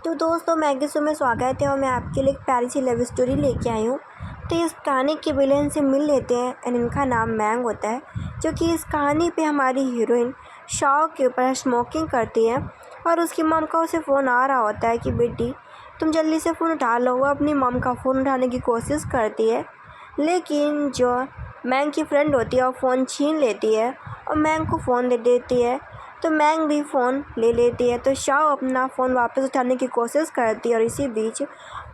तो दोस्तों, Maggi show में स्वागत है और मैं आपके लिए एक प्यारी सी लव स्टोरी लेके आई हूँ। तो इस कहानी के विलेन से मिल लेते हैं एंड इनका नाम मैंग होता है, जो कि इस कहानी पे हमारी हीरोइन शाओ के ऊपर स्मोकिंग करती है। और उसकी मम का उसे फ़ोन आ रहा होता है कि बेटी तुम जल्दी से फ़ोन उठा लो। वो अपनी मम का फ़ोन उठाने की कोशिश करती है, लेकिन जो मैंग की फ्रेंड होती है वो फ़ोन छीन लेती है और मैंग को फ़ोन दे देती है। तो मैंग भी फ़ोन ले लेती है। तो शाओ अपना फ़ोन वापस उठाने की कोशिश करती है और इसी बीच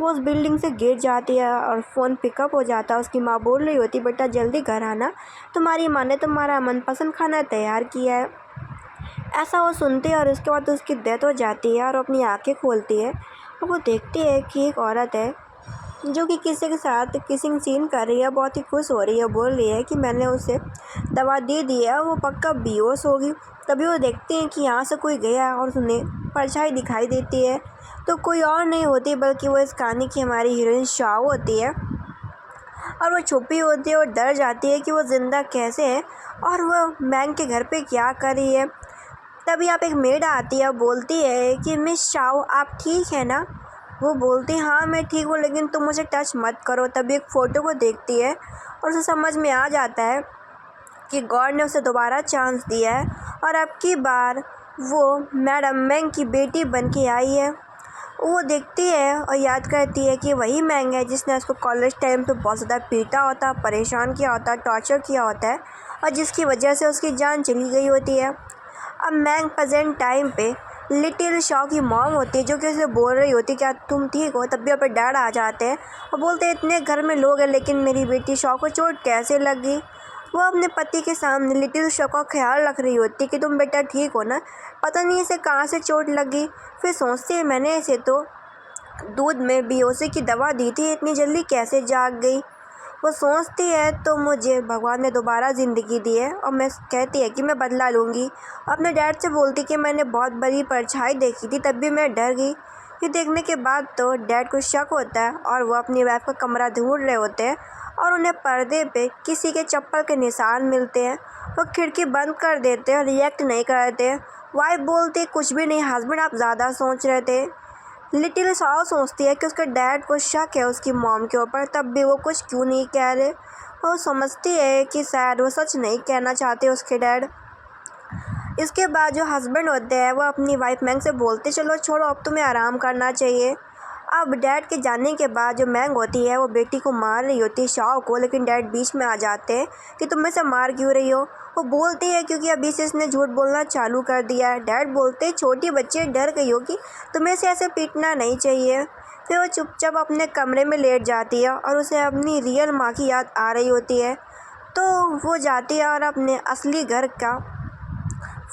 वो उस बिल्डिंग से गिर जाती है और फ़ोन पिकअप हो जाता है। उसकी माँ बोल रही होती, बेटा जल्दी घर आना, तुम्हारी माँ ने तुम्हारा मनपसंद खाना तैयार किया है। ऐसा वो सुनती है और उसके बाद उसकी डेथ हो जाती है और अपनी आँखें खोलती है और वो देखती है कि एक औरत है जो कि किसी के साथ किसिंग सीन कर रही है। बहुत ही खुश हो रही है, बोल रही है कि मैंने उसे दवा दे दी है, वो पक्का बेहोश होगी। तभी वो देखते हैं कि यहाँ से कोई गया और उन्हें परछाई दिखाई देती है। तो कोई और नहीं होती बल्कि वो इस कहानी की हमारी हीरोइन शाओ होती है। और वो छुपी होती है और डर जाती है कि वो ज़िंदा कैसे है और वो मैंग के घर पे क्या कर रही है। तभी आप एक मेड आती है, बोलती है कि मिस शाओ आप ठीक है ना। वो बोलती है हाँ मैं ठीक हूँ, लेकिन तुम मुझे टच मत करो। तभी एक फ़ोटो को देखती है और उसे समझ में आ जाता है कि गॉड ने उसे दोबारा चांस दिया है और अब की बार वो मैडम मैंग की बेटी बन के आई है। वो देखती है और याद करती है कि वही मैंग है जिसने उसको कॉलेज टाइम पे बहुत ज़्यादा पीटा होता, परेशान किया होता, टॉर्चर किया होता है और जिसकी वजह से उसकी जान चली गई होती है। अब मैंग प्रेजेंट टाइम पे लिटिल शाओ की मॉम होती है, जो कि उसे बोल रही होती है क्या तुम ठीक हो। तब भी अपने डैड आ जाते हैं और बोलते हैं इतने घर में लोग हैं लेकिन मेरी बेटी शाओ को चोट कैसे लगी। वो अपने पति के सामने लिटिल शॉ का ख्याल रख रही होती कि तुम बेटा ठीक हो ना, पता नहीं इसे कहाँ से चोट लगी। फिर सोचती है मैंने इसे तो दूध में बेहोशी की दवा दी थी, इतनी जल्दी कैसे जाग गई। वो सोचती है तो मुझे भगवान ने दोबारा ज़िंदगी दी है और मैं कहती है कि मैं बदला लूँगी। अपने डैड से बोलती कि मैंने बहुत बड़ी परछाई देखी थी, तब भी मैं डर गई। ये देखने के बाद तो डैड को शक होता है और वो अपनी वाइफ का कमरा ढूंढ रहे होते हैं और उन्हें पर्दे पे किसी के चप्पल के निशान मिलते हैं। वो खिड़की बंद कर देते हैं और रिएक्ट नहीं करते। वाइफ बोलती कुछ भी नहीं हस्बैंड, आप ज़्यादा सोच रहे थे। लिटिल शाओ सोचती है कि उसके डैड को शक है उसकी मॉम के ऊपर, तब भी वो कुछ क्यों नहीं कह रहे। वो समझती है कि शायद वो सच नहीं कहना चाहते उसके डैड। इसके बाद जो हस्बैंड होते हैं वो अपनी वाइफ मैंग से बोलते चलो छोड़ो, अब तुम्हें आराम करना चाहिए। अब डैड के जाने के बाद जो मैंग होती है वो बेटी को मार रही होती है शाओ को, लेकिन डैड बीच में आ जाते हैं कि तुम इसे मार क्यों रही हो। वो बोलती है क्योंकि अभी से इसने झूठ बोलना चालू कर दिया है। डैड बोलते हैं छोटी बच्ची डर गई होगी, तुम्हें इसे ऐसे पीटना नहीं चाहिए। फिर वो चुपचाप अपने कमरे में लेट जाती है और उसे अपनी रियल माँ की याद आ रही होती है। तो वो जाती है और अपने असली घर का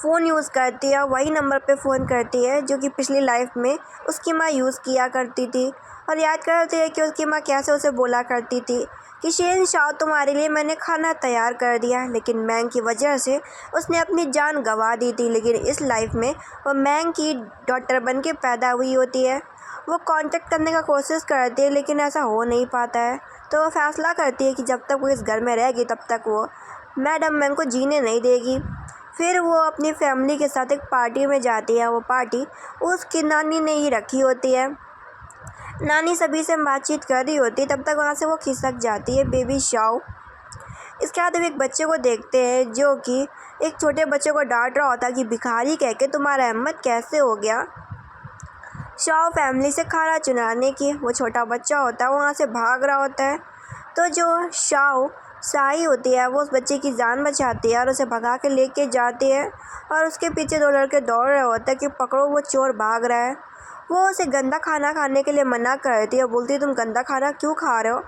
फ़ोन यूज़ करती है, वही नंबर पे फ़ोन करती है जो कि पिछली लाइफ में उसकी माँ यूज़ किया करती थी। और याद करती है कि उसकी माँ कैसे उसे बोला करती थी कि शेन शाओ तुम्हारे लिए मैंने खाना तैयार कर दिया, लेकिन मैंग की वजह से उसने अपनी जान गंवा दी थी। लेकिन इस लाइफ में वो मैंग की डॉटर बन के पैदा हुई होती है। वो कांटेक्ट करने का कोशिश करती है लेकिन ऐसा हो नहीं पाता है। तो वो फैसला करती है कि जब तक वो इस घर में रहेगी तब तक वो मैडम मैंग को जीने नहीं देगी। फिर वो अपनी फैमिली के साथ एक पार्टी में जाती है। वो पार्टी उसकी नानी ने ही रखी होती है। नानी सभी से बातचीत कर रही होती है, तब तक वहाँ से वो खिसक जाती है बेबी शाओ। इसके बाद हम एक बच्चे को देखते हैं जो कि एक छोटे बच्चे को डांट रहा होता है कि भिखारी कह के तुम्हारा हिम्मत कैसे हो गया शाओ फैमिली से खाना चुराने की। वो छोटा बच्चा होता है, वो वहाँ से भाग रहा होता है। तो जो शाओ साई होती है वो उस बच्चे की जान बचाती है और उसे भगा के लेके जाती है और उसके पीछे दो लड़के दौड़ रहे होते हैं कि पकड़ो वो चोर भाग रहा है। वो उसे गंदा खाना खाने के लिए मना करती है, बोलती है तुम गंदा खाना क्यों खा रहे हो।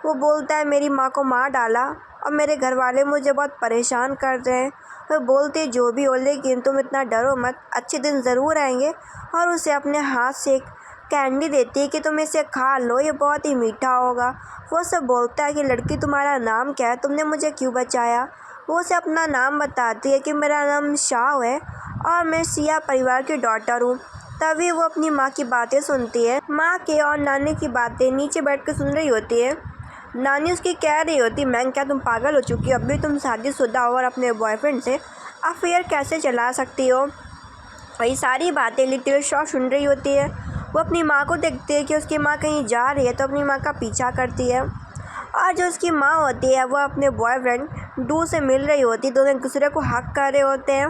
वो बोलता है मेरी माँ को मार डाला और मेरे घर वाले मुझे बहुत परेशान कर रहे हैं। वो बोलती है जो भी हो लेकिन तुम इतना डरो मत, अच्छे दिन ज़रूर आएंगे। और उसे अपने हाथ से एक कैंडी देती है कि तुम इसे खा लो, ये बहुत ही मीठा होगा। वो सब बोलता है कि लड़की तुम्हारा नाम क्या है, तुमने मुझे क्यों बचाया। वो उसे अपना नाम बताती है कि मेरा नाम शाओ है और मैं सिया परिवार की डॉटर हूँ। तभी वो अपनी माँ की बातें सुनती है। माँ के और नानी की बातें नीचे बैठ कर सुन रही होती है। नानी उसकी कह रही होती मैंग क्या तुम पागल हो चुकी हो, अभी तुम शादीशुदा हो और अपने बॉयफ्रेंड से अफेयर कैसे चला सकती हो। वही सारी बातें लिटिल शॉ सुन रही होती है वो अपनी माँ को देखती है कि उसकी माँ कहीं जा रही है, तो अपनी माँ का पीछा करती है। और जो उसकी माँ होती है वो अपने बॉयफ्रेंड डू से मिल रही होती, दोनों एक दूसरे को हक कर रहे होते हैं।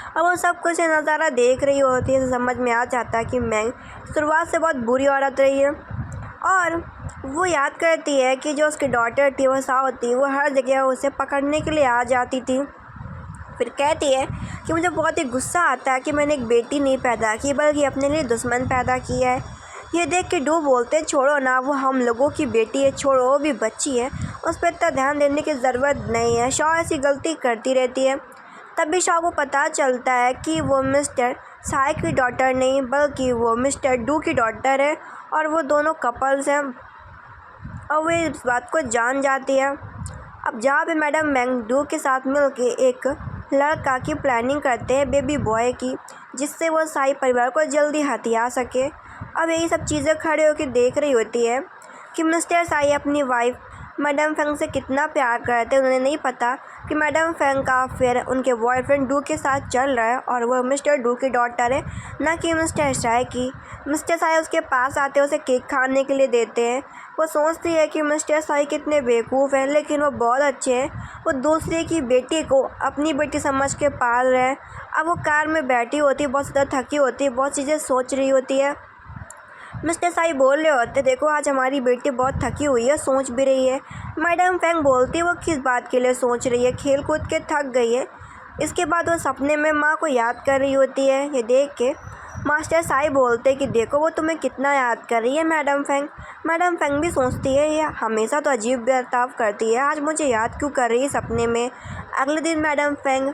अब वो सब कुछ नज़ारा देख रही होती है तो समझ में आ जाता है कि मैंग शुरुआत से बहुत बुरी औरत रही है। और वो याद करती है कि जो उसकी डॉटर थी वो साओ थी, वो हर जगह उसे पकड़ने के लिए आ जाती थी। फिर कहती है कि मुझे बहुत ही गुस्सा आता है कि मैंने एक बेटी नहीं पैदा की बल्कि अपने लिए दुश्मन पैदा किया है। ये देख के डू बोलते छोड़ो ना, वो हम लोगों की बेटी है, छोड़ो, वो भी बच्ची है, उस पर इतना ध्यान देने की ज़रूरत नहीं है। शॉ ऐसी गलती करती रहती है। तभी शॉ को पता चलता है कि वो मिस्टर साई की डॉटर नहीं बल्कि वो मिस्टर डू की डॉटर है और वो दोनों कपल्स हैं। और वो इस बात को जान जाती है। अब जहाँ पे मैडम मैंग डू के साथ मिलके एक लड़का की प्लानिंग करते हैं, बेबी बॉय की, जिससे वो साई परिवार को जल्दी हथिया सके। अब यही सब चीज़ें खड़े होकर देख रही होती है कि मिस्टर साई अपनी वाइफ मैडम फेंग से कितना प्यार करते हैं। उन्हें नहीं पता कि मैडम फेंग का अफेयर उनके बॉयफ्रेंड डू के साथ चल रहा है और वह मिस्टर डू की डॉटर है, ना कि मिस्टर साई की। मिस्टर साई उसके पास आते उसे केक खाने के लिए देते हैं। वो सोचती है कि मिस्टर साई कितने बेवकूफ़ हैं, लेकिन वो बहुत अच्छे हैं। वो दूसरे की बेटी को अपनी बेटी समझ के पाल रहे हैं। अब वो कार में बैठी होती, बहुत ज़्यादा थकी होती, बहुत चीज़ें सोच रही होती है। मिस्टर साई बोल रहे होते, देखो आज हमारी बेटी बहुत थकी हुई है, सोच भी रही है। मैडम फेंग बोलती है वो किस बात के लिए सोच रही है, खेल कूद के थक गई है। इसके बाद वो सपने में माँ को याद कर रही होती है। ये देख के मास्टर साई बोलते कि देखो वो तुम्हें कितना याद कर रही है मैडम फेंग। मैडम फेंग भी सोचती है ये हमेशा तो अजीब बर्ताव करती है, आज मुझे याद क्यों कर रही है सपने में। अगले दिन मैडम फेंग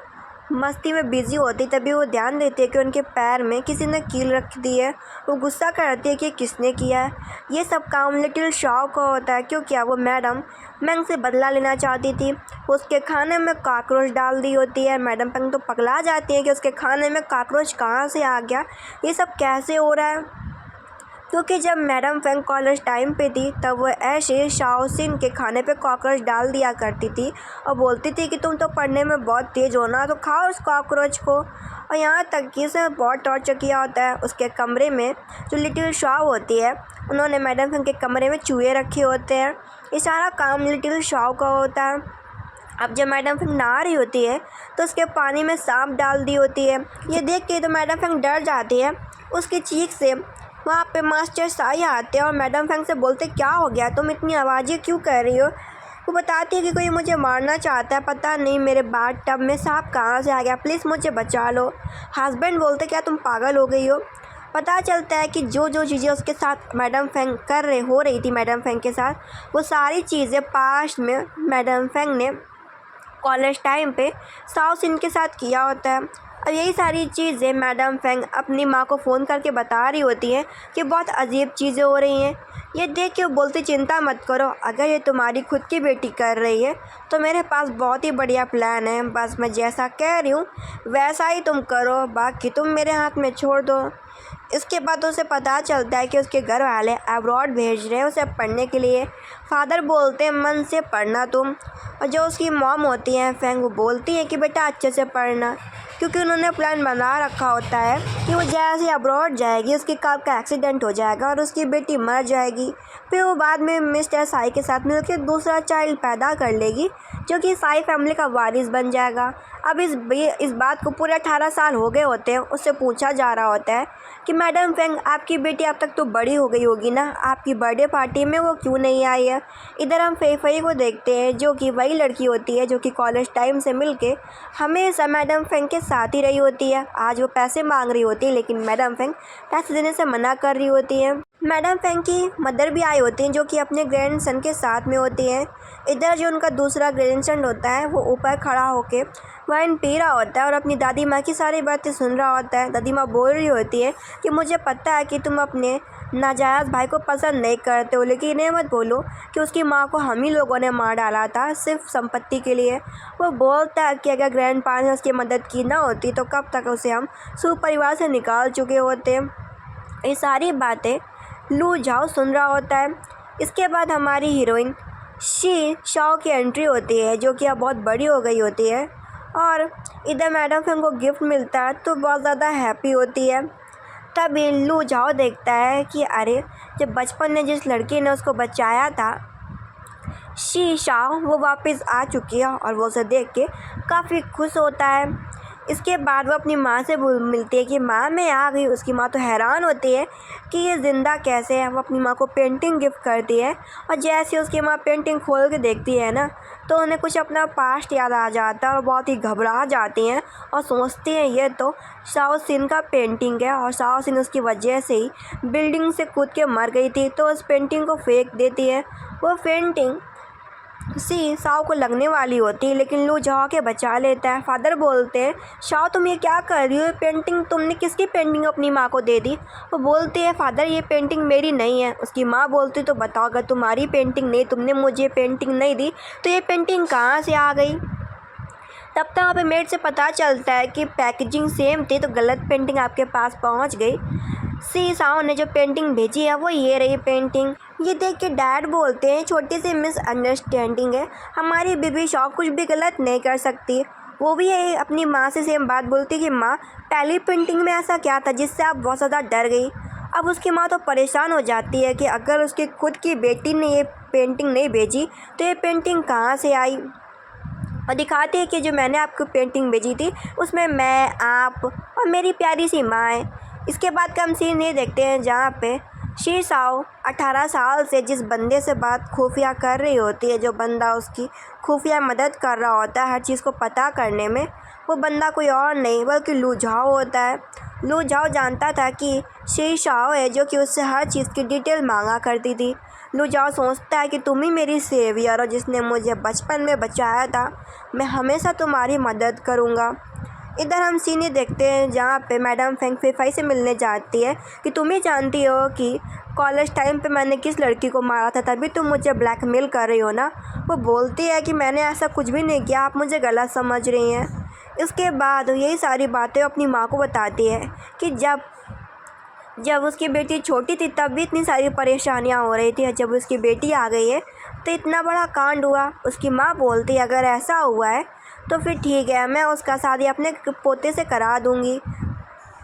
मस्ती में बिजी होती, तभी वो ध्यान देती है कि उनके पैर में किसी ने कील रख दी है। वो गुस्सा करती है कि किसने किया है। ये सब काम लिटिल शॉ को होता है क्योंकि वो मैडम मैंग से बदला लेना चाहती थी। उसके खाने में कॉकरोच डाल दी होती है। मैडम पेंग तो पगला जाती है कि उसके खाने में कॉकरोच कहाँ से आ गया, ये सब कैसे हो रहा है। क्योंकि जब मैडम फेंग कॉलेज टाइम पे थी तब वो ऐसे शाओसिन के खाने पे कॉकरोच डाल दिया करती थी और बोलती थी कि तुम तो पढ़ने में बहुत तेज़ हो ना, तो खाओ उस कॉकरोच को। और यहाँ तक कि उसे बहुत टॉर्चर किया होता है। उसके कमरे में जो लिटिल शॉ होती है, उन्होंने मैडम फेंग के कमरे में चूहे रखे होते हैं। ये सारा काम लिटिल शॉ का होता है। अब जब मैडम फेंग नहा रही होती है तो उसके पानी में सांप डाल दी होती है। ये देख के तो मैडम फेंग डर जाती है। उसकी चीख से वहाँ पे मास्टर साई आते हैं और मैडम फेंग से बोलते क्या हो गया, तुम इतनी आवाज़ें क्यों कर रही हो। वो बताती है कि कोई मुझे मारना चाहता है, पता नहीं मेरे बाथ टब में सांप कहाँ से आ गया, प्लीज़ मुझे बचा लो। हस्बैंड बोलते क्या तुम पागल हो गई हो। पता चलता है कि जो जो चीज़ें उसके साथ मैडम फेंग हो रही थी मैडम फेंग के साथ, वो सारी चीज़ें पास्ट में मैडम फेंग ने कॉलेज टाइम पे साओसिन के साथ किया होता है। और यही सारी चीज़ें मैडम फेंग अपनी माँ को फ़ोन करके बता रही होती हैं कि बहुत अजीब चीज़ें हो रही हैं। ये देख के वो बोलती चिंता मत करो, अगर ये तुम्हारी खुद की बेटी कर रही है तो मेरे पास बहुत ही बढ़िया प्लान है, बस मैं जैसा कह रही हूँ वैसा ही तुम करो, बाकी तुम मेरे हाथ में छोड़ दो। इसके बाद उसे पता चलता है कि उसके घर वाले अब्रॉड भेज रहे हैं उसे पढ़ने के लिए। फादर बोलते हैं मन से पढ़ना तुम, और जो उसकी मॉम होती हैं फेंग, वो बोलती है कि बेटा अच्छे से पढ़ना, क्योंकि उन्होंने प्लान बना रखा होता है कि वो जैसे अब्रॉड जाएगी उसकी कार का एक्सीडेंट हो जाएगा और उसकी बेटी मर जाएगी। फिर वो बाद में मिस्टर साई के साथ मिलकर दूसरा चाइल्ड पैदा कर लेगी जो कि साई फैमिली का वारिस बन जाएगा। अब इस बात को पूरे 18 साल हो गए होते हैं। उससे पूछा जा रहा होता है कि मैडम फेंग आपकी बेटी अब तक तो बड़ी हो गई होगी ना, आपकी बर्थडे पार्टी में वो क्यों नहीं आई है। इधर हम फई फई को देखते हैं जो कि वही लड़की होती है जो कि कॉलेज टाइम से मिलके हमेशा मैडम फेंग के साथ ही रही होती है। आज वो पैसे मांग रही होती है लेकिन मैडम फेंग पैसे देने से मना कर रही होती है। मैडम फेंग की मदर भी आई होती हैं जो कि अपने ग्रैंडसन के साथ में होती हैं। इधर जो उनका दूसरा ग्रैंडसन होता है वो ऊपर खड़ा होके वाइन पी रहा होता है और अपनी दादी माँ की सारी बातें सुन रहा होता है। दादी माँ बोल रही होती है कि मुझे पता है कि तुम अपने नाजायज़ भाई को पसंद नहीं करते हो, लेकिन इन्हें मत बोलो कि उसकी माँ को हम ही लोगों ने मार डाला था सिर्फ संपत्ति के लिए। वो बोलता है कि अगर ग्रैंड पा ने उसकी मदद की ना होती तो कब तक उसे हम सुपरिवार से निकाल चुके होते। ये सारी बातें लू झाओ सुन रहा होता है। इसके बाद हमारी हीरोइन शी शाओ की एंट्री होती है जो कि अब बहुत बड़ी हो गई होती है और इधर मैडम फेंग को गिफ्ट मिलता है तो बहुत ज़्यादा हैप्पी होती है। तभी लू झाओ देखता है कि अरे, जब बचपन में जिस लड़की ने उसको बचाया था शी शाओ, वो वापस आ चुकी है और वो उसे देख के काफ़ी खुश होता है। इसके बाद वो अपनी माँ से मिलती है कि माँ मैं आ गई। उसकी माँ तो हैरान होती है कि ये ज़िंदा कैसे है। वो अपनी माँ को पेंटिंग गिफ्ट करती है और जैसे उसकी माँ पेंटिंग खोल के देखती है ना, तो उन्हें कुछ अपना पास्ट याद आ जाता है और बहुत ही घबरा जाती हैं और सोचती हैं ये तो शाओ सिन का पेंटिंग है और शाओ सिन उसकी वजह से ही बिल्डिंग से कूद के मर गई थी, तो उस पेंटिंग को फेंक देती है। वो पेंटिंग सी शाओ को लगने वाली होती है, लेकिन लू झाओ के बचा लेता है। फादर बोलते हैं शाओ तुम ये क्या कर रही हो, ये पेंटिंग तुमने किसकी पेंटिंग अपनी माँ को दे दी। वो बोलती है फादर ये पेंटिंग मेरी नहीं है। उसकी माँ बोलती तो बताओ, अगर तुम्हारी पेंटिंग नहीं, तुमने मुझे पेंटिंग नहीं दी तो ये पेंटिंग कहाँ से आ गई। तब तक वहाँ पे मेड से पता चलता है कि पैकेजिंग सेम थी तो गलत पेंटिंग आपके पास पहुँच गई। सी शाओ ने जो पेंटिंग भेजी है वो ये रही पेंटिंग। ये देख के डैड बोलते हैं छोटी सी मिसअंडरस्टैंडिंग है, हमारी बेबी शाओ कुछ भी गलत नहीं कर सकती। वो भी है अपनी माँ से सेम बात बोलती कि माँ पहली पेंटिंग में ऐसा क्या था जिससे आप बहुत ज़्यादा डर गई। अब उसकी माँ तो परेशान हो जाती है कि अगर उसकी खुद की बेटी ने ये पेंटिंग नहीं भेजी तो ये पेंटिंग कहाँ से आई। और दिखाते हैं कि जो मैंने आपको पेंटिंग भेजी थी उसमें मैं, आप और मेरी प्यारी सी माँ है। इसके बाद का हम सीन ये देखते हैं जहाँ पे शी शाओ 18 साल से जिस बंदे से बात खुफिया कर रही होती है, जो बंदा उसकी खुफिया मदद कर रहा होता है हर चीज़ को पता करने में, वो बंदा कोई और नहीं बल्कि लू झाओ होता है। लू झाओ जानता था कि शी शाओ है जो कि उससे हर चीज़ की डिटेल मांगा करती थी। लू झाओ सोचता है कि तुम ही मेरी सेवियर हो जिसने मुझे बचपन में बचाया था, मैं हमेशा तुम्हारी मदद करूँगा। इधर हम सीन ये देखते हैं जहाँ पे मैडम फेंग फेफाई से मिलने जाती है कि तुम ही जानती हो कि कॉलेज टाइम पे मैंने किस लड़की को मारा था, तभी तुम मुझे ब्लैकमेल कर रही हो ना। वो बोलती है कि मैंने ऐसा कुछ भी नहीं किया, आप मुझे गलत समझ रही हैं। इसके बाद यही सारी बातें अपनी माँ को बताती है कि जब उसकी बेटी छोटी थी तब भी इतनी सारी परेशानियां हो रही थी, जब उसकी बेटी आ गई है तो इतना बड़ा कांड हुआ। उसकी माँ बोलती है अगर ऐसा हुआ है तो फिर ठीक है, मैं उसका शादी अपने पोते से करा दूँगी।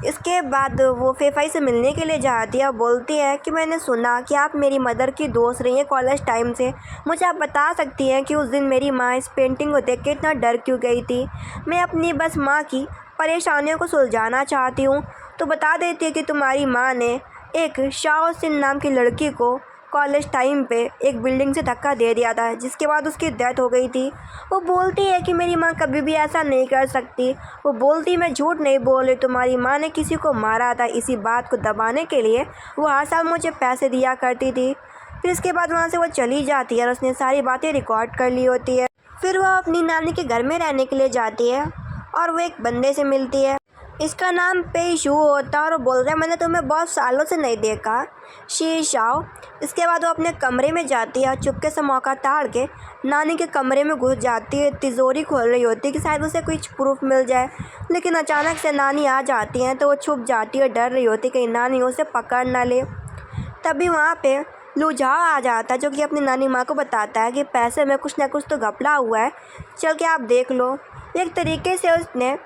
इसके बाद वो फेफाई से मिलने के लिए जाती है और बोलती है कि मैंने सुना कि आप मेरी मदर की दोस्त रही हैं कॉलेज टाइम से, मुझे आप बता सकती हैं कि उस दिन मेरी माँ इस पेंटिंग को देख के इतना डर क्यों गई थी। मैं अपनी बस माँ की परेशानियों को सुलझाना चाहती हूँ। तो बता देती है कि तुम्हारी माँ ने एक शाओ सिन नाम की लड़की को कॉलेज टाइम पे एक बिल्डिंग से धक्का दे दिया था, जिसके बाद उसकी डेथ हो गई थी। वो बोलती है कि मेरी माँ कभी भी ऐसा नहीं कर सकती। वो बोलती मैं झूठ नहीं बोल रही, तुम्हारी माँ ने किसी को मारा था। इसी बात को दबाने के लिए वो हर साल मुझे पैसे दिया करती थी। फिर इसके बाद वहाँ से वो चली जाती है और उसने सारी बातें रिकॉर्ड कर ली होती है। फिर वह अपनी नानी के घर में रहने के लिए जाती है और वो एक बंदे से मिलती है, इसका नाम पेशू होता है और वो बोल रहा है मैंने तुम्हें बहुत सालों से नहीं देखा शी शाओ। इसके बाद वो अपने कमरे में जाती है और चुपके से मौका ताड़ के नानी के कमरे में घुस जाती है। तिजोरी खोल रही होती है कि शायद उसे कुछ प्रूफ मिल जाए, लेकिन अचानक से नानी आ जाती हैं तो वो छुप जाती है, डर रही होती है कहीं नानी उसे पकड़ ना ले। तभी वहाँ पे लू झाओ आ जाता है जो कि अपनी नानी माँ को बताता है कि पैसे में कुछ ना कुछ तो घपला हुआ है, चल के आप देख लो। एक तरीके से उसने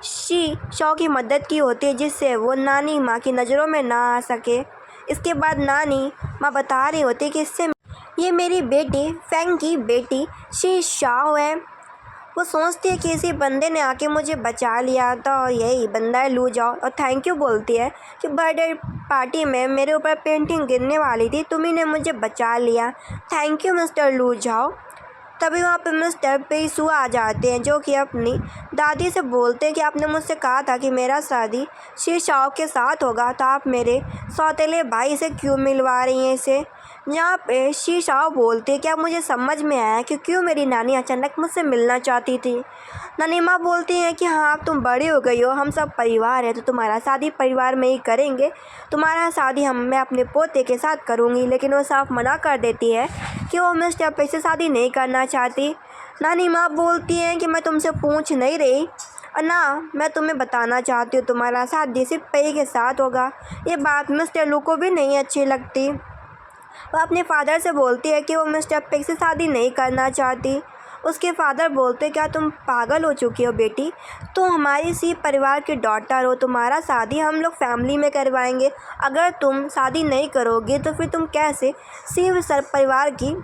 शी शाओ की मदद की होती है जिससे वो नानी माँ की नज़रों में ना आ सके। इसके बाद नानी माँ बता रही होती है कि इससे ये मेरी बेटी फेंग की बेटी शी शाओ है। वो सोचती है कि इसी बंदे ने आके मुझे बचा लिया था और यही बंदा है लू झाओ, और थैंक यू बोलती है कि बर्थडे पार्टी में मेरे ऊपर पेंटिंग गिरने वाली थी, तुम्ही ने मुझे बचा लिया, थैंक यू मिस्टर लू झाओ। तभी वहाँ पे मिस्टर पेसू आ जाते हैं जो कि अपनी दादी से बोलते हैं कि आपने मुझसे कहा था कि मेरा शादी शी शाओ के साथ होगा, तो आप मेरे सौतेले भाई से क्यों मिलवा रही हैं इसे। यहाँ पे शी शाओ बोलती है कि अब मुझे समझ में आया कि क्यों मेरी नानी अचानक मुझसे मिलना चाहती थी। नानी माँ बोलती हैं कि हाँ अब तुम बड़ी हो गई हो, हम सब परिवार है तो तुम्हारा शादी परिवार में ही करेंगे, तुम्हारा शादी मैं अपने पोते के साथ करूँगी। लेकिन वो साफ मना कर देती है कि वो मिस्टर पे से शादी नहीं करना चाहती। नानी माँ बोलती हैं कि मैं तुमसे पूछ नहीं रही और ना मैं तुम्हें बताना चाहती हूँ, तुम्हारा शादी सिर्फ पे के साथ होगा। ये बात मिस्टर लू को भी नहीं अच्छी लगती। वो अपने फादर से बोलती है कि वो मिस्टर पेक से शादी नहीं करना चाहती। उसके फादर बोलते क्या तुम पागल हो चुकी हो बेटी, तुम हमारी सी परिवार की डॉटर हो, तुम्हारा शादी हम लोग फैमिली में करवाएंगे। अगर तुम शादी नहीं करोगे तो फिर तुम कैसे सी परिवार की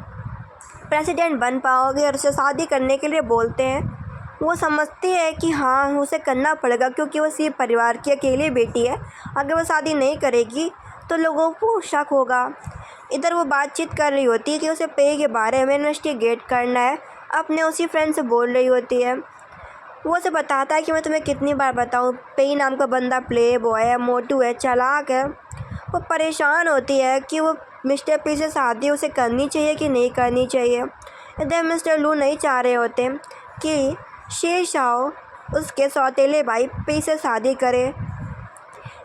प्रेसिडेंट बन पाओगे। और उसे शादी करने के लिए बोलते हैं। वो समझती है कि हाँ उसे करना पड़ेगा क्योंकि वो सी परिवार की अकेली बेटी है। अगर वो शादी नहीं करेगी तो लोगों को शक होगा। इधर वो बातचीत कर रही होती है कि उसे पे के बारे में इन्वेस्टिगेट करना है। अपने उसी फ्रेंड से बोल रही होती है। वो उसे बताता है कि मैं तुम्हें कितनी बार बताऊँ, पे नाम का बंदा प्ले बॉय है, मोटू है, चालाक है। वो परेशान होती है कि वो मिस्टर पी से शादी उसे करनी चाहिए कि नहीं करनी चाहिए। इधर मिस्टर लू नहीं चाह रहे होते कि शेरशाह उसके सौतेले भाई पे से शादी करे।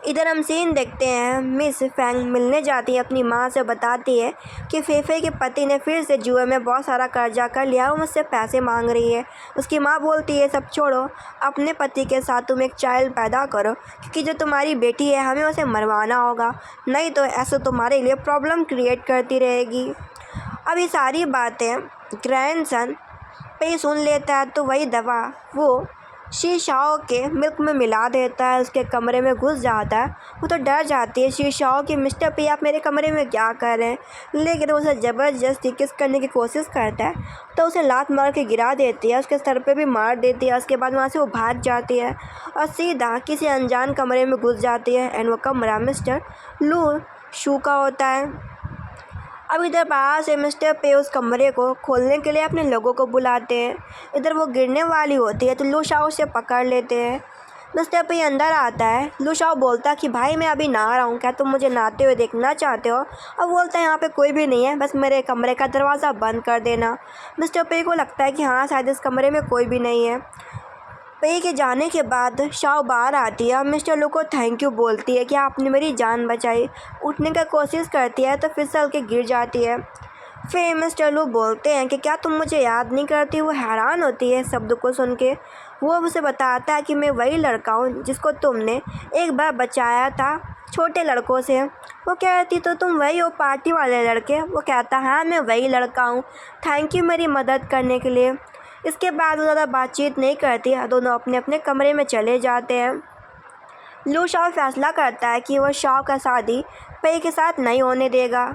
इधर हम सीन देखते हैं, मिस फैंग मिलने जाती है, अपनी माँ से बताती है कि फेफे के पति ने फिर से जुए में बहुत सारा कर्जा कर लिया, वो मुझसे पैसे मांग रही है। उसकी माँ बोलती है सब छोड़ो, अपने पति के साथ तुम एक चाइल्ड पैदा करो क्योंकि जो तुम्हारी बेटी है हमें उसे मरवाना होगा, नहीं तो ऐसे तुम्हारे लिए प्रॉब्लम क्रिएट करती रहेगी। अब ये सारी बातें ग्रैंडसन पे सुन लेता है तो वही दवा वो शीशाओं के मिल्क में मिला देता है, उसके कमरे में घुस जाता है। वो तो डर जाती है शीशाओं कि मिस्टर पी आप मेरे कमरे में क्या कर रहे हैं, लेकिन उसे ज़बरदस्ती किस करने की कोशिश करता है तो उसे लात मार के गिरा देती है, उसके सर पे भी मार देती है। उसके बाद वहाँ से वो भाग जाती है और सीधा किसी अनजान कमरे में घुस जाती है। एंड वो कमरा मिस्टर लू शू का होता है। अब इधर बाहर से मिस्टर पे उस कमरे को खोलने के लिए अपने लोगों को बुलाते हैं। इधर वो गिरने वाली होती है तो लू शाओ उसे पकड़ लेते हैं। मिस्टर पे अंदर आता है। लू शाओ बोलता कि भाई मैं अभी नहा रहा हूँ, क्या तुम मुझे नहाते हुए देखना चाहते हो। अब बोलता है यहाँ पे कोई भी नहीं है, बस मेरे कमरे का दरवाज़ा बंद कर देना। मिस्टर पे को लगता है कि हाँ शायद इस कमरे में कोई भी नहीं है। पे के जाने के बाद शाओ बाहर आती है और मिस्टर लू को थैंक यू बोलती है कि आपने मेरी जान बचाई। उठने का कोशिश करती है तो फिसल के गिर जाती है। फिर मिस्टर लू बोलते हैं कि क्या तुम मुझे याद नहीं करती। वो हैरान होती है शब्द को सुन के। वो उसे बताता है कि मैं वही लड़का हूँ जिसको तुमने एक बार बचाया था छोटे लड़कों से। वो कहती तो तुम वही हो पार्टी वाले लड़के। वो कहता हाँ मैं वही लड़का हूँ, थैंक यू मेरी मदद करने के लिए। इसके बाद वो ज़्यादा बातचीत नहीं करती, दोनों अपने अपने कमरे में चले जाते हैं। लू शाओ फैसला करता है कि वो शाओ का शादी पे के साथ नहीं होने देगा,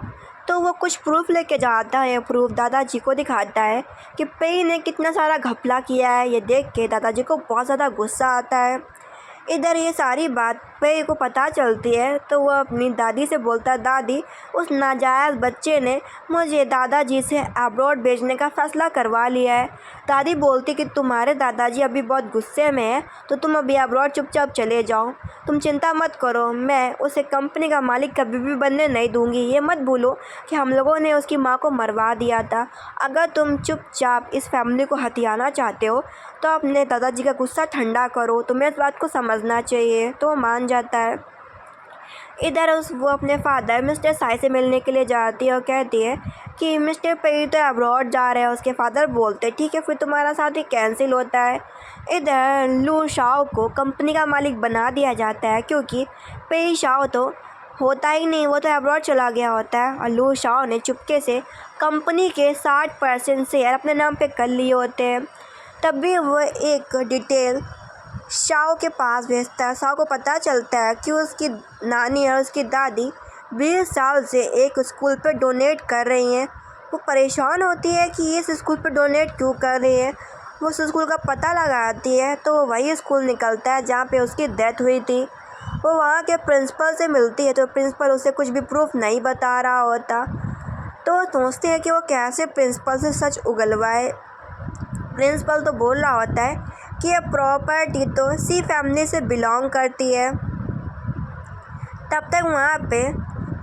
तो वो कुछ प्रूफ लेके जाता है। प्रूफ दादाजी को दिखाता है कि पे ने कितना सारा घपला किया है। ये देख के दादाजी को बहुत ज़्यादा गुस्सा आता है। इधर ये सारी बात पे को पता चलती है तो वह अपनी दादी से बोलता है दादी उस नाजायज़ बच्चे ने मुझे दादाजी से अब्रॉड भेजने का फ़ैसला करवा लिया है। दादी बोलती कि तुम्हारे दादाजी अभी बहुत गुस्से में हैं तो तुम अभी अब्रॉड चुपचाप चले जाओ, तुम चिंता मत करो, मैं उसे कंपनी का मालिक कभी भी बनने नहीं दूंगी। ये मत भूलो कि हम लोगों ने उसकी माँ को मरवा दिया था। अगर तुम चुपचाप इस फैमिली को हथियाना चाहते हो तो अपने दादाजी का गुस्सा ठंडा करो, तुम्हें इस बात को समझना चाहिए। तो वो मान जाता है। इधर वो अपने फादर मिस्टर साई से मिलने के लिए जाती है और कहती है कि मिस्टर पे तो अब्रॉड जा रहे हैं। उसके फादर बोलते ठीक है फिर तुम्हारा शादी कैंसिल होता है। इधर लू शाओ को कंपनी का मालिक बना दिया जाता है क्योंकि पे शाओ तो होता ही नहीं, वो तो अब्रॉड चला गया होता है। और लू शाओ ने चुपके से कंपनी के 60% शेयर अपने नाम पे कर लिए होते हैं। तब भी वो एक डिटेल शाओ के पास भेजता है। शाओ को पता चलता है कि उसकी नानी और उसकी दादी 20 साल से एक स्कूल पर डोनेट कर रही हैं। वो परेशान होती है कि ये इस स्कूल पर डोनेट क्यों कर रही है। वो उस स्कूल का पता लगाती है तो वो वही स्कूल निकलता है जहाँ पे उसकी डेथ हुई थी। वो वहाँ के प्रिंसिपल से मिलती है तो प्रिंसिपल उसे कुछ भी प्रूफ नहीं बता रहा होता। तो वो सोचते हैं कि वो कैसे प्रिंसिपल से सच उगलवाए। प्रिंसिपल तो बोल रहा होता है कि ये प्रॉपर्टी तो सी फैमिली से बिलोंग करती है। तब तक वहाँ पे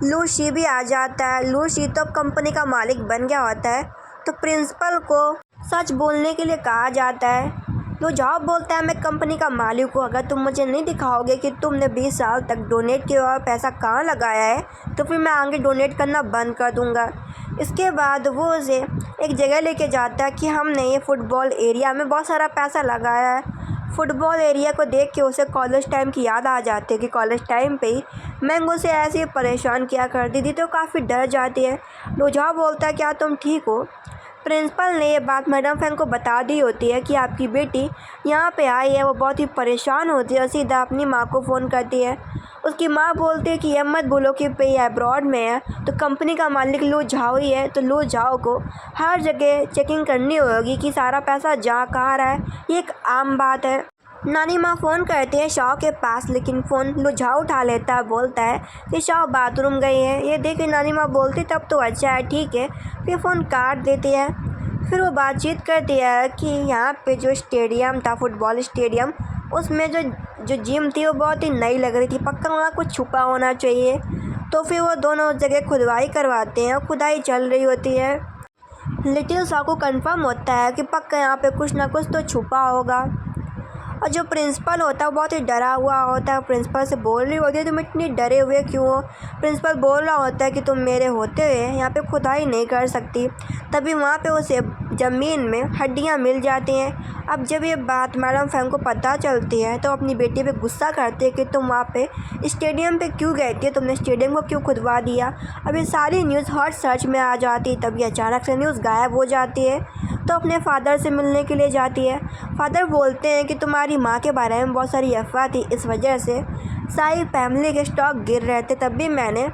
लू शी भी आ जाता है। लू शी तो कंपनी का मालिक बन गया होता है तो प्रिंसिपल को सच बोलने के लिए कहा जाता है। तो जॉब बोलता है मैं कंपनी का मालिक हूँ, अगर तुम मुझे नहीं दिखाओगे कि तुमने 20 साल तक डोनेट किया और पैसा कहाँ लगाया है तो फिर मैं आगे डोनेट करना बंद कर दूँगा। इसके बाद वो उसे एक जगह लेके जाता है कि हमने ये फुटबॉल एरिया में बहुत सारा पैसा लगाया है। फुटबॉल एरिया को देख के उसे कॉलेज टाइम की याद आ जाती है कि कॉलेज टाइम पे ही मैंग उसे ऐसे ही परेशान किया करती थी तो काफ़ी डर जाती है। लुझाव बोलता है क्या तुम ठीक हो। प्रिंसिपल ने ये बात मैडम फैंग को बता दी होती है कि आपकी बेटी यहाँ पे आई है। वो बहुत ही परेशान होती है और सीधा अपनी माँ को फ़ोन करती है। उसकी माँ बोलती है कि ये मत बोलो कि पे अब्रॉड में है, तो कंपनी का मालिक लू झाओ ही है, तो लू झाओ को हर जगह चेकिंग करनी होगी कि सारा पैसा जा कहाँ रहा है। ये एक आम बात है। नानी माँ फ़ोन करती है शाओ के पास, लेकिन फ़ोन लू झाओ उठा लेता है, बोलता है कि शाओ बाथरूम गई है। ये देख के नानी माँ बोलती तब तो अच्छा है, ठीक है, फिर फ़ोन काट देती है। फिर वो बातचीत करती है कि यहाँ पे जो स्टेडियम था, फुटबॉल स्टेडियम, उसमें जो जिम थी वो बहुत ही नई लग रही थी, पक्का वहाँ कुछ छुपा होना चाहिए। तो फिर वो दोनों जगह खुदाई करवाते हैं और खुदाई चल रही होती है। लिटिल शाओ को कंफर्म होता है कि पक्का यहाँ पे कुछ ना कुछ तो छुपा होगा। और जो प्रिंसिपल होता है वो बहुत ही डरा हुआ होता है। प्रिंसिपल से बोल रही होती है तुम इतनी डरे हुए क्यों हो। प्रिंसिपल बोल रहा होता है कि तुम मेरे होते हुए यहाँ पे खुदाई नहीं कर सकती। तभी वहाँ पे उसे ज़मीन में हड्डियाँ मिल जाती हैं। अब जब ये बात मैडम फैंग को पता चलती है तो अपनी बेटी पे गुस्सा करती है कि तुम वहाँ पे स्टेडियम पे क्यों गई थी, तुमने स्टेडियम को क्यों खुदवा दिया। अब ये सारी न्यूज़ हॉट सर्च में आ जाती, तभी अचानक से न्यूज़ गायब हो जाती है। तो अपने फादर से मिलने के लिए जाती है। फादर बोलते हैं कि तुम्हारी माँ के बारे में बहुत सारी अफवाह थी, इस वजह से सारी फैमिली के स्टॉक गिर रहे थे, तब भी मैंने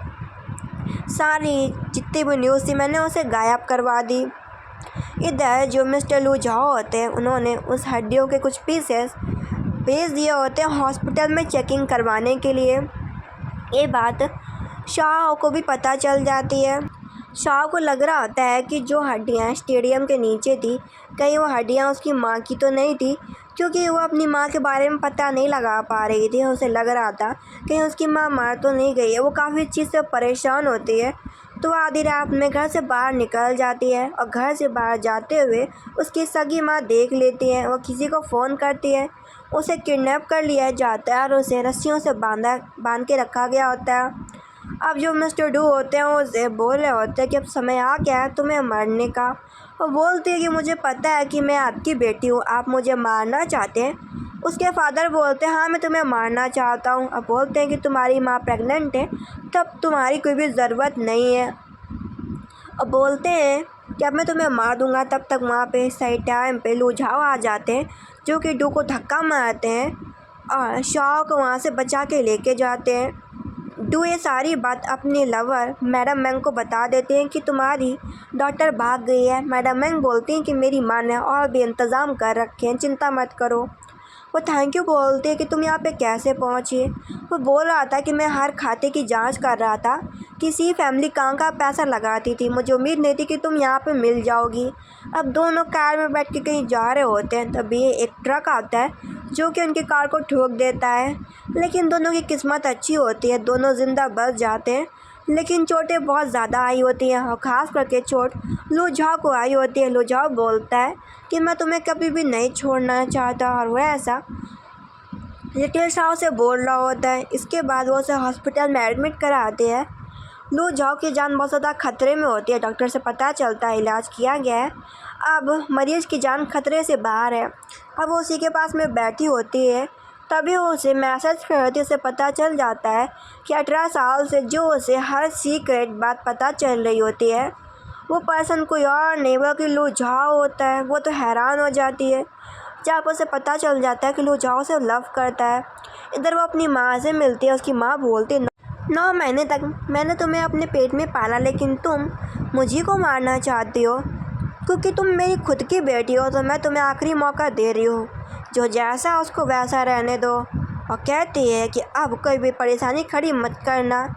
सारी जितनी भी न्यूज़ थी मैंने उसे गायब करवा दी। इधर जो मिस्टर लू झाओ होते हैं उन्होंने उस हड्डियों के कुछ पीसेस भेज दिए होते हैं हॉस्पिटल में चेकिंग करवाने के लिए। ये बात शाओ को भी पता चल जाती है। शाओ को लग रहा होता है कि जो हड्डियाँ स्टेडियम के नीचे थी, कहीं वो हड्डियाँ उसकी माँ की तो नहीं थी, क्योंकि वो अपनी माँ के बारे में पता नहीं लगा पा रही थी। उसे लग रहा था कहीं उसकी माँ मर तो नहीं गई है। वो काफ़ी चीज़ से परेशान होती है, तो आधी रात में घर से बाहर निकल जाती है और घर से बाहर जाते हुए उसकी सगी माँ देख लेती है। वो किसी को फ़ोन करती है, उसे किडनैप कर लिया जाता है और उसे रस्सियों से बांध के रखा गया होता है। अब जो मिस्टर डू होते हैं वो उसे बोल रहे होते हैं कि अब समय आ गया है तुम्हें मरने का। वो बोलती है कि मुझे पता है कि मैं आपकी बेटी हूँ, आप मुझे मारना चाहते हैं। उसके फादर बोलते हैं हाँ मैं तुम्हें मारना चाहता हूँ। अब बोलते हैं कि तुम्हारी माँ प्रेग्नेंट है, तब तुम्हारी कोई भी ज़रूरत नहीं है। अब बोलते हैं कि अब मैं तुम्हें मार दूँगा। तब तक वहाँ पे सही टाइम पे लू झाओ आ जाते हैं, जो कि डू को धक्का मारते हैं और शाओ को वहाँ से बचा के लेके जाते हैं। डू ये सारी बात अपने लवर मैडम मैंग को बता देते हैं कि तुम्हारी डॉटर भाग गई है। मैडम मैंग बोलती हैं कि मेरी माँ ने और भी इंतज़ाम कर रखे हैं, चिंता मत करो। वो थैंक यू बोलते हैं कि तुम यहाँ पे कैसे पहुँची। वो बोल रहा था कि मैं हर खाते की जांच कर रहा था, किसी फैमिली कहाँ पैसा लगाती थी, मुझे उम्मीद नहीं थी कि तुम यहाँ पे मिल जाओगी। अब दोनों कार में बैठ के कहीं जा रहे होते हैं, तभी एक ट्रक आता है जो कि उनकी कार को ठोक देता है। लेकिन दोनों की किस्मत अच्छी होती है, दोनों ज़िंदा बच जाते हैं। लेकिन चोटें बहुत ज़्यादा आई होती हैं और ख़ास करके चोट लू झाओ को आई होती है। लू झाओ बोलता है कि मैं तुम्हें कभी भी नहीं छोड़ना चाहता, और वह ऐसा लिटिल शाओ से बोल रहा होता है। इसके बाद वो उसे हॉस्पिटल में एडमिट कराते हैं। लू झाओ की जान बहुत ज़्यादा खतरे में होती है। डॉक्टर से पता चलता है इलाज किया गया है, अब मरीज़ की जान खतरे से बाहर है। अब वो उसी के पास में बैठी होती है, तभी वो उसे मैसेज करती है। उसे पता चल जाता है कि 18 साल से जो उसे हर सीक्रेट बात पता चल रही होती है, वो पर्सन कोई और नहीं बल्कि लू झाओ होता है। वो तो हैरान हो जाती है जब उसे पता चल जाता है कि लू झाओ से लव करता है। इधर वो अपनी माँ से मिलती है। उसकी माँ बोलती है 9 महीने तक मैंने तुम्हें अपने पेट में पाला, लेकिन तुम मुझे को मारना चाहती हो। क्योंकि तुम मेरी खुद की बेटी हो तो मैं तुम्हें आखिरी मौका दे रही हूँ, जो जैसा उसको वैसा रहने दो। और कहती है कि अब कोई भी परेशानी खड़ी मत करना।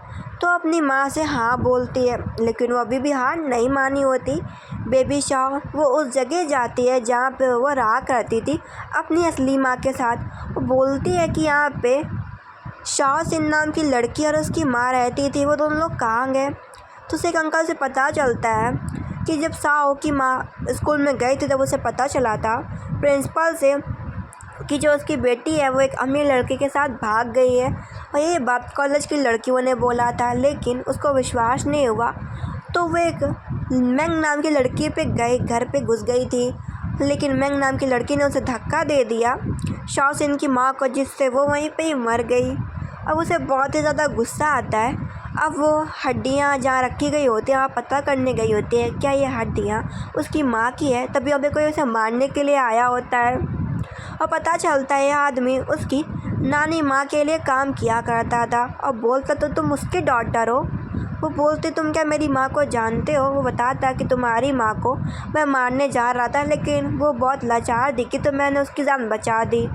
तो अपनी माँ से हाँ बोलती है, लेकिन वो अभी भी हार नहीं मानी होती। बेबी शाओ वो उस जगह जाती है जहाँ पे वो रहा करती थी अपनी असली माँ के साथ। वो बोलती है कि यहाँ पे शाओ सिन नाम की लड़की और उसकी माँ रहती थी, वो दोनों लोग कहाँ गए। तो उसे एक अंकल से पता चलता है कि जब शाओ की माँ स्कूल में गई थी तब उसे पता चला था प्रिंसिपल से कि जो उसकी बेटी है वो एक अमीर लड़के के साथ भाग गई है। और ये बात कॉलेज की लड़कियों ने बोला था, लेकिन उसको विश्वास नहीं हुआ। तो वो एक मैंग नाम की लड़की पे घर पे घुस गई थी, लेकिन मैंग नाम की लड़की ने उसे धक्का दे दिया शाओ सिन की माँ को, जिससे वो वहीं पे ही मर गई। अब उसे बहुत ही ज़्यादा गुस्सा आता है। अब वो हड्डियाँ जहाँ रखी गई होती हैं वहाँ पता करने गई होती है क्या ये हड्डियाँ उसकी माँ की है। तभी अभी कोई उसे मारने के लिए आया होता है और पता चलता है यह आदमी उसकी नानी माँ के लिए काम किया करता था और बोलता तो तुम उसकी डॉटर हो। वो बोलते तुम क्या मेरी माँ को जानते हो। वो बताता कि तुम्हारी माँ को मैं मारने जा रहा था लेकिन वो बहुत लाचार दिखी तो मैंने उसकी जान बचा दी।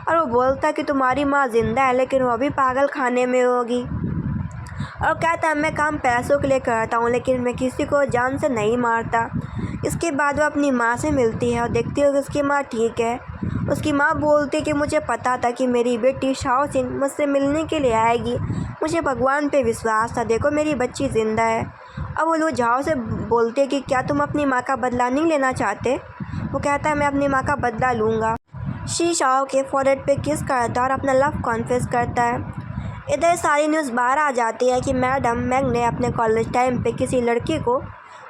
और वो बोलता कि तुम्हारी माँ ज़िंदा है लेकिन वो अभी पागल खाने में होगी। और कहता है मैं काम पैसों के लिए करता हूँ लेकिन मैं किसी को जान से नहीं मारता। इसके बाद वो अपनी माँ से मिलती है और देखती है कि उसकी माँ ठीक है। उसकी माँ बोलती है कि मुझे पता था कि मेरी बेटी शाओसिन मुझसे मिलने के लिए आएगी। मुझे भगवान पे विश्वास था, देखो मेरी बच्ची ज़िंदा है। अब वो लोग झाओ से बोलते हैं कि क्या तुम अपनी माँ का बदला नहीं लेना चाहते। वो कहता है मैं अपनी माँ का बदला लूँगा। शी शाओ के फॉरहेड पे किस करता है और अपना लव कॉन्फेस करता है। इधर सारी न्यूज़ बाहर आ जाती है कि मैडम मैंग ने अपने कॉलेज टाइम पे किसी लड़की को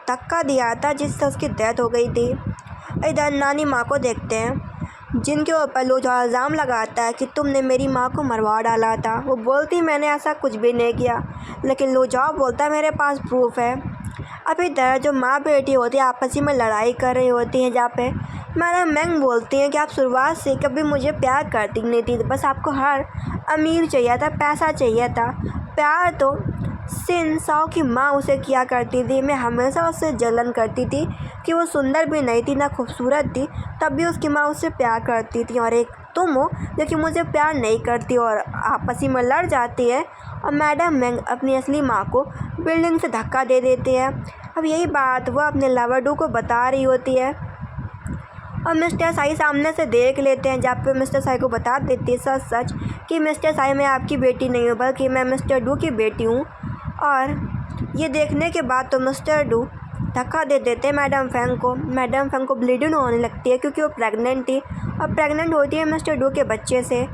धक्का दिया था जिससे उसकी डेथ हो गई थी। इधर नानी माँ को देखते हैं जिनके ऊपर लोग इल्ज़ाम लगाता है कि तुमने मेरी माँ को मरवा डाला था। वो बोलती मैंने ऐसा कुछ भी नहीं किया लेकिन लोजाओ बोलता है मेरे पास प्रूफ है। अब इधर जो माँ बेटी होती है आपस में लड़ाई कर रही होती हैं जहाँ पे मैडम मैंग बोलती हैं कि आप शुरुआत से कभी मुझे प्यार करती नहीं थी, बस आपको हर अमीर चाहिए था, पैसा चाहिए था। प्यार तो सिन साओ की माँ उसे किया करती थी। मैं हमेशा उससे जलन करती थी कि वो सुंदर भी नहीं थी ना खूबसूरत थी, तब भी उसकी माँ उससे प्यार करती थी। और एक तुम हो जो कि मुझे प्यार नहीं करती और आपस में लड़ जाती है और मैडम मैंग अपनी असली माँ को बिल्डिंग से धक्का दे देती है। अब यही बात वो अपने लवरडू को बता रही होती है और मिस्टर साई सामने से देख लेते हैं जहाँ पे मिस्टर साई को बता देती है सच सच कि मिस्टर साई मैं आपकी बेटी नहीं हूँ बल्कि मैं मिस्टर डू की बेटी हूँ। और ये देखने के बाद तो मिस्टर डू धक्का दे देते हैं मैडम फेंग को। मैडम फेंग को ब्लीडिंग होने लगती है क्योंकि वो प्रेग्नेंट थी और प्रेग्नेंट होती है मिस्टर डू के बच्चे से।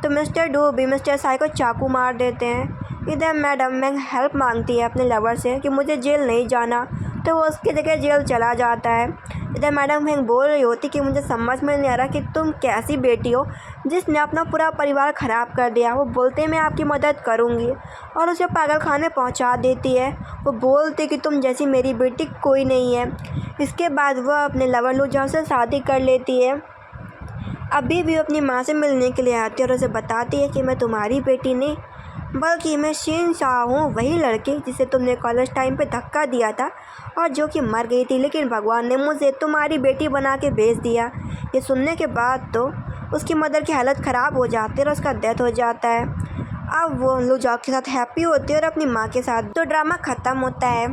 तो मिस्टर डू भी मिस्टर साई को चाकू मार देते हैं। इधर मैडम मैंग हेल्प मांगती है अपने लवर से कि मुझे जेल नहीं जाना, तो वो उसकी जगह जेल चला जाता है। इधर मैडम फेंग बोल रही होती कि मुझे समझ में नहीं आ रहा कि तुम कैसी बेटी हो जिसने अपना पूरा परिवार ख़राब कर दिया। वो बोलते मैं आपकी मदद करूँगी और उसे पागल खाने पहुँचा देती है। वो बोलती कि तुम जैसी मेरी बेटी कोई नहीं है। इसके बाद वह अपने लवर लुजाओ से शादी कर लेती है। अभी भी अपनी माँ से मिलने के लिए आती है और उसे बताती है कि मैं तुम्हारी बेटी नहीं बल्कि मैं शीन शाह हूँ, वही लड़की जिसे तुमने कॉलेज टाइम पे धक्का दिया था और जो कि मर गई थी, लेकिन भगवान ने मुझे तुम्हारी बेटी बना के भेज दिया। ये सुनने के बाद तो उसकी मदर की हालत ख़राब हो जाती है और उसका डेथ हो जाता है। अब वो लुजाओ के साथ हैप्पी होती है और अपनी माँ के साथ। तो ड्रामा ख़त्म होता है।